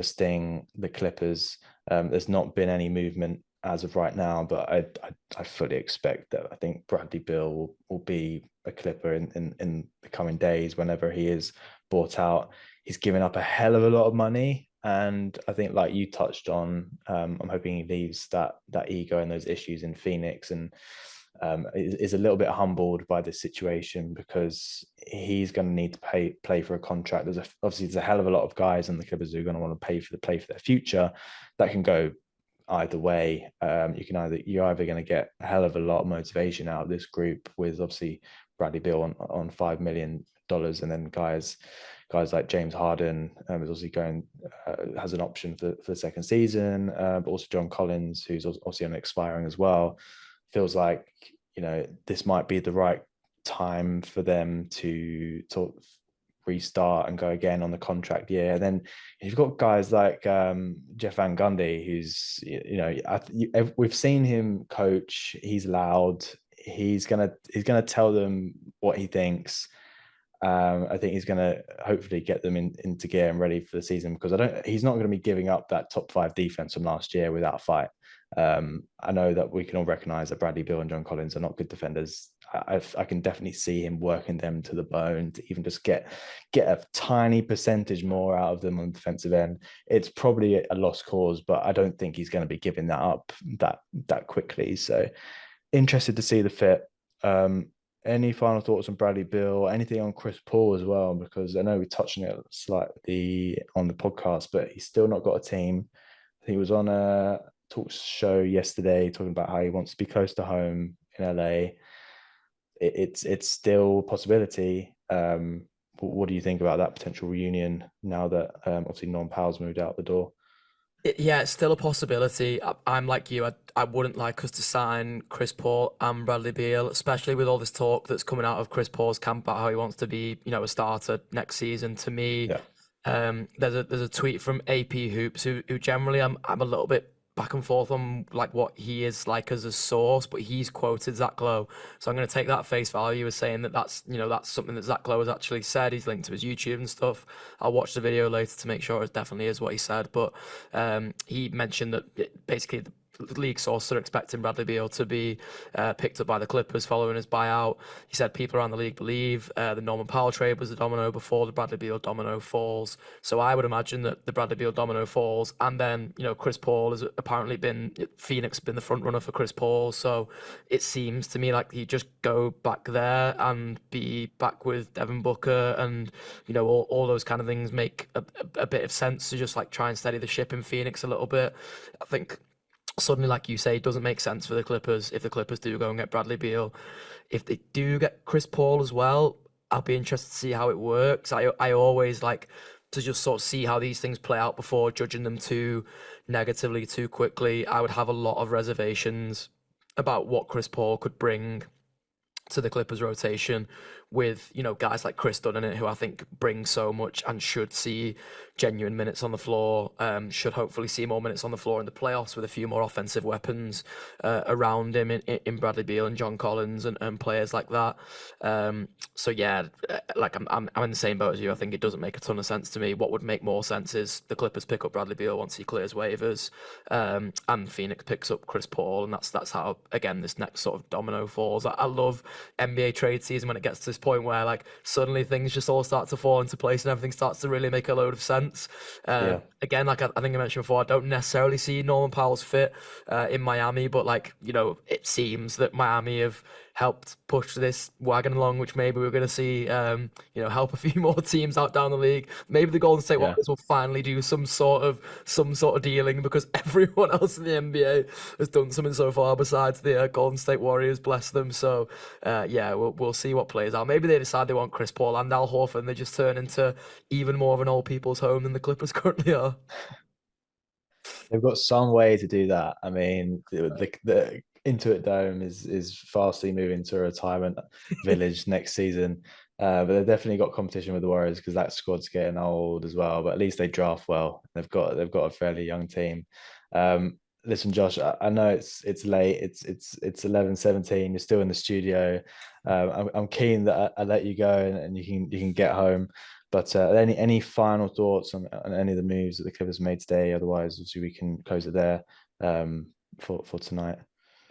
sting the Clippers. There's not been any movement as of right now, but I fully expect that I think Bradley Beal will be a Clipper in the coming days whenever he is bought out. He's given up a hell of a lot of money, and I think, like you touched on, I'm hoping he leaves that ego and those issues in Phoenix, and is a little bit humbled by this situation because he's going to need to play for a contract. Obviously there's a hell of a lot of guys in the Clippers who are going to want to play for their future. That can go either way. You're either going to get a hell of a lot of motivation out of this group with obviously Bradley Beal on $5 million, and then guys like James Harden is also going has an option for the second season, but also John Collins, who's obviously on expiring as well. Feels like this might be the right time for them to restart and go again on the contract year. And then you've got guys like Jeff Van Gundy, who's we've seen him coach. He's loud. He's gonna tell them what he thinks. I think he's going to hopefully get them into gear and ready for the season, because he's not going to be giving up that top 5 defense from last year without a fight. I know that we can all recognize that Bradley Beal and John Collins are not good defenders. I can definitely see him working them to the bone to even just get a tiny percentage more out of them on the defensive end. It's probably a lost cause, but I don't think he's going to be giving that up that quickly. So interested to see the fit. Any final thoughts on Bradley Beal? Anything on Chris Paul as well? Because I know we touched on it slightly on the podcast, but he's still not got a team. He was on a talk show yesterday talking about how he wants to be close to home in LA. It's still a possibility. What do you think about that potential reunion now that obviously Norman Powell's moved out the door? Yeah, it's still a possibility. I'm like you. I wouldn't like us to sign Chris Paul and Bradley Beal, especially with all this talk that's coming out of Chris Paul's camp about how he wants to be, a starter next season. To me, Yeah. there's a tweet from AP Hoops who generally I'm a little bit back and forth on like what he is like as a source, but he's quoted Zach Lowe, so I'm going to take that face value as saying that's something that Zach Lowe has actually said. He's linked to his YouTube and stuff. I'll watch the video later to make sure it definitely is what he said, but he mentioned that basically the league sources are expecting Bradley Beal to be picked up by the Clippers following his buyout. He said people around the league believe the Norman Powell trade was the domino before the Bradley Beal domino falls. So I would imagine that the Bradley Beal domino falls, and then Chris Paul has apparently been the front runner for Chris Paul. So it seems to me like he just go back there and be back with Devin Booker, and all those kind of things make a bit of sense to just like try and steady the ship in Phoenix a little bit. I think suddenly, like you say, it doesn't make sense for the Clippers if the Clippers do go and get Bradley Beal. If they do get Chris Paul as well, I'll be interested to see how it works. I always like to just sort of see how these things play out before judging them too negatively too quickly. I would have a lot of reservations about what Chris Paul could bring to the Clippers rotation with guys like Chris Dunn in it, who I think bring so much and should see genuine minutes on the floor, should hopefully see more minutes on the floor in the playoffs with a few more offensive weapons around him in Bradley Beal and John Collins and players like that. So yeah, like I'm in the same boat as you. I think it doesn't make a ton of sense to me. What would make more sense is the Clippers pick up Bradley Beal once he clears waivers, and Phoenix picks up Chris Paul, and that's how again this next sort of domino falls. I love NBA trade season when it gets to this point where like suddenly things just all start to fall into place and everything starts to really make a load of sense. Yeah. Again, like I think I mentioned before, I don't necessarily see Norman Powell's fit in Miami, but like it seems that Miami have helped push this wagon along, which maybe we're going to see help a few more teams out down the league. Maybe the Golden State Warriors will finally do some sort of dealing, because everyone else in the NBA has done something so far besides the Golden State Warriors, bless them. So yeah, we'll see what plays out. Maybe they decide they want Chris Paul and Al Horford and they just turn into even more of an old people's home than the Clippers currently are. They've got some way to do that. I mean, the Intuit Dome is fastly moving to a retirement village next season. But they've definitely got competition with the Warriors because that squad's getting old as well. But at least they draft well. They've got a fairly young team. Listen, Josh, I know it's late. It's 11:17. You're still in the studio. I'm keen that I let you go and you can get home. But any final thoughts on any of the moves that the Clippers made today? Otherwise, obviously we can close it there for tonight.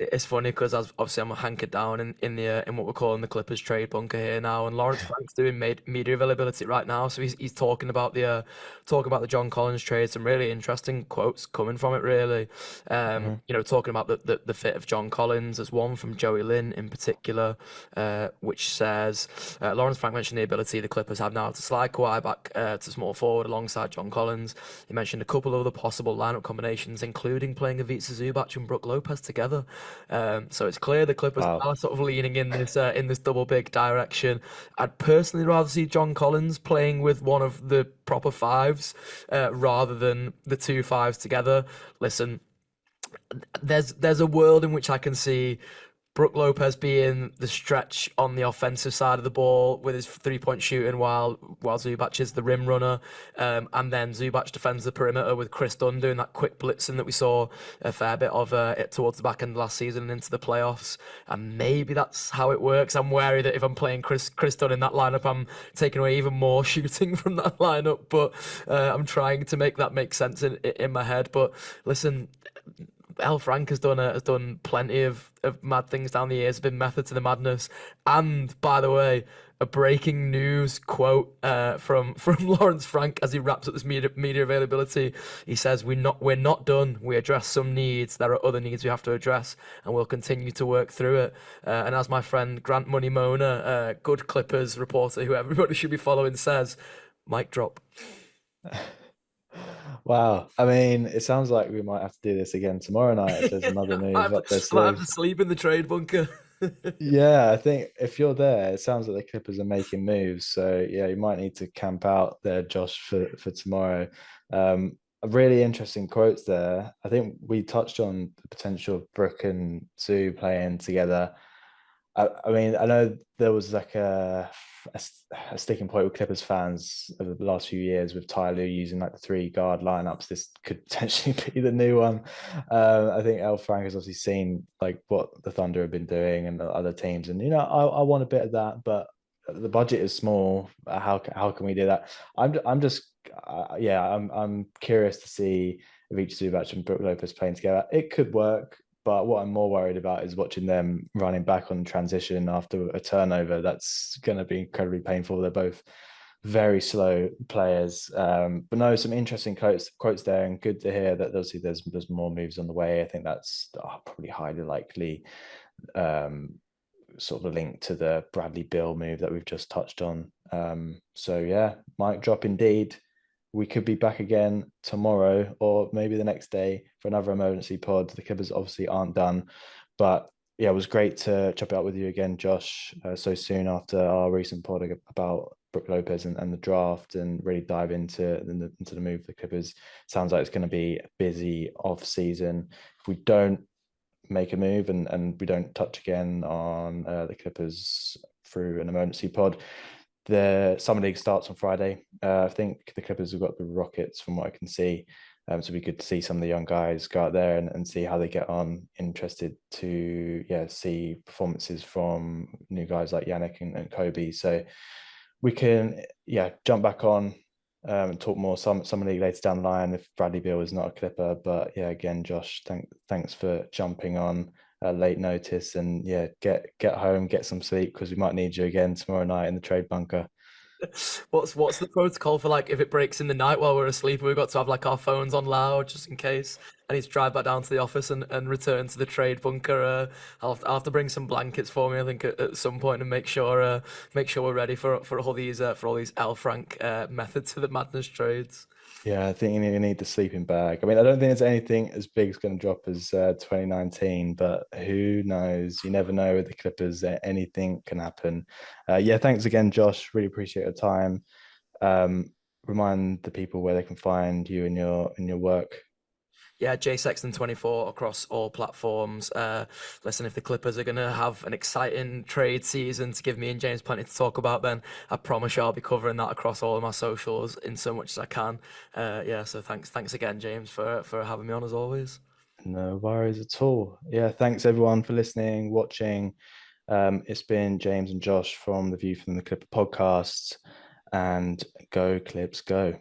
It's funny because obviously I'm hankered down in what we're calling the Clippers trade bunker here now, and Lawrence Frank's doing media availability right now, so he's talking about the John Collins trade. Some really interesting quotes coming from it, really. Talking about the fit of John Collins. There's one from Joey Lynn in particular, which says Lawrence Frank mentioned the ability the Clippers have now to slide Kawhi back to small forward alongside John Collins. He mentioned a couple of other possible lineup combinations, including playing Ivica Zubac and Brook Lopez together. So it's clear the Clippers Wow. are sort of leaning in this double big direction. I'd personally rather see John Collins playing with one of the proper fives rather than the two fives together. Listen, there's a world in which I can see Brook Lopez being the stretch on the offensive side of the ball with his 3-point shooting while Zubac is the rim runner. And then Zubac defends the perimeter with Chris Dunn doing that quick blitzing that we saw a fair bit of it towards the back end of last season and into the playoffs. And maybe that's how it works. I'm wary that if I'm playing Chris Dunn in that lineup, I'm taking away even more shooting from that lineup. But I'm trying to make that make sense in my head. But listen, L. Frank has done plenty of mad things down the years, been method to the madness. And by the way, a breaking news quote from Lawrence Frank as he wraps up this media availability. He says, we're not done. We address some needs. There are other needs we have to address, and we'll continue to work through it. And as my friend Grant Money Mona, good Clippers reporter who everybody should be following, says, mic drop. Wow. I mean, it sounds like we might have to do this again tomorrow night if there's another move up their I might have to sleeve. sleep in the trade bunker. Yeah, I think if you're there, it sounds like the Clippers are making moves. So yeah, you might need to camp out there, Josh, for tomorrow. Really interesting quotes there. I think we touched on the potential of Brook and Sue playing together. I mean, I know there was like a sticking point with Clippers fans over the last few years with Tyronn Lue using like the three guard lineups. This could potentially be the new one. I think El Frank has obviously seen like what the Thunder have been doing and the other teams, and I want a bit of that, but the budget is small. How can we do that? I'm just yeah, I'm curious to see if each Zubac and Brook Lopez playing together. It could work. But what I'm more worried about is watching them running back on transition after a turnover. That's going to be incredibly painful. They're both very slow players. But no, some interesting quotes there, and good to hear that obviously there's more moves on the way. I think that's probably highly likely, sort of a link to the Bradley Beal move that we've just touched on. So yeah, mic drop indeed. We could be back again tomorrow or maybe the next day for another emergency pod. The Clippers obviously aren't done, but yeah, it was great to chop it up with you again, Josh, so soon after our recent pod about Brook Lopez and the draft, and really dive into the move of the Clippers. Sounds like it's going to be a busy off season. If we don't make a move and we don't touch again on the Clippers through an emergency pod, the summer league starts on Friday. I think the Clippers have got the Rockets from what I can see. So it'd be good to see some of the young guys go out there and see how they get on. Interested to see performances from new guys like Yannick and Kobe. So we can jump back on and talk more summer league later down the line if Bradley Beal is not a Clipper. But yeah, again, Josh, thanks for jumping on late notice, and get home, get some sleep, because we might need you again tomorrow night in the trade bunker. What's the protocol for like if it breaks in the night while we're asleep? We've got to have like our phones on loud just in case. I need to drive back down to the office and return to the trade bunker. I'll have to bring some blankets for me, I think, at some point, and make sure we're ready for all these L Frank method to the madness trades. Yeah, I think you need the sleeping bag. I mean, I don't think there's anything as big as going to drop as 2019, but who knows? You never know with the Clippers. Anything can happen. Yeah, thanks again, Josh. Really appreciate your time. Um, Remind the people where they can find you in your work. Yeah, J Sexton 24 across all platforms. Listen, if the Clippers are going to have an exciting trade season to give me and James plenty to talk about, then I promise you I'll be covering that across all of my socials in so much as I can. Yeah, so thanks again, James, for having me on as always. No worries at all. Yeah, thanks everyone for listening, watching. It's been James and Josh from the View from the Clipper podcast, and go Clips go.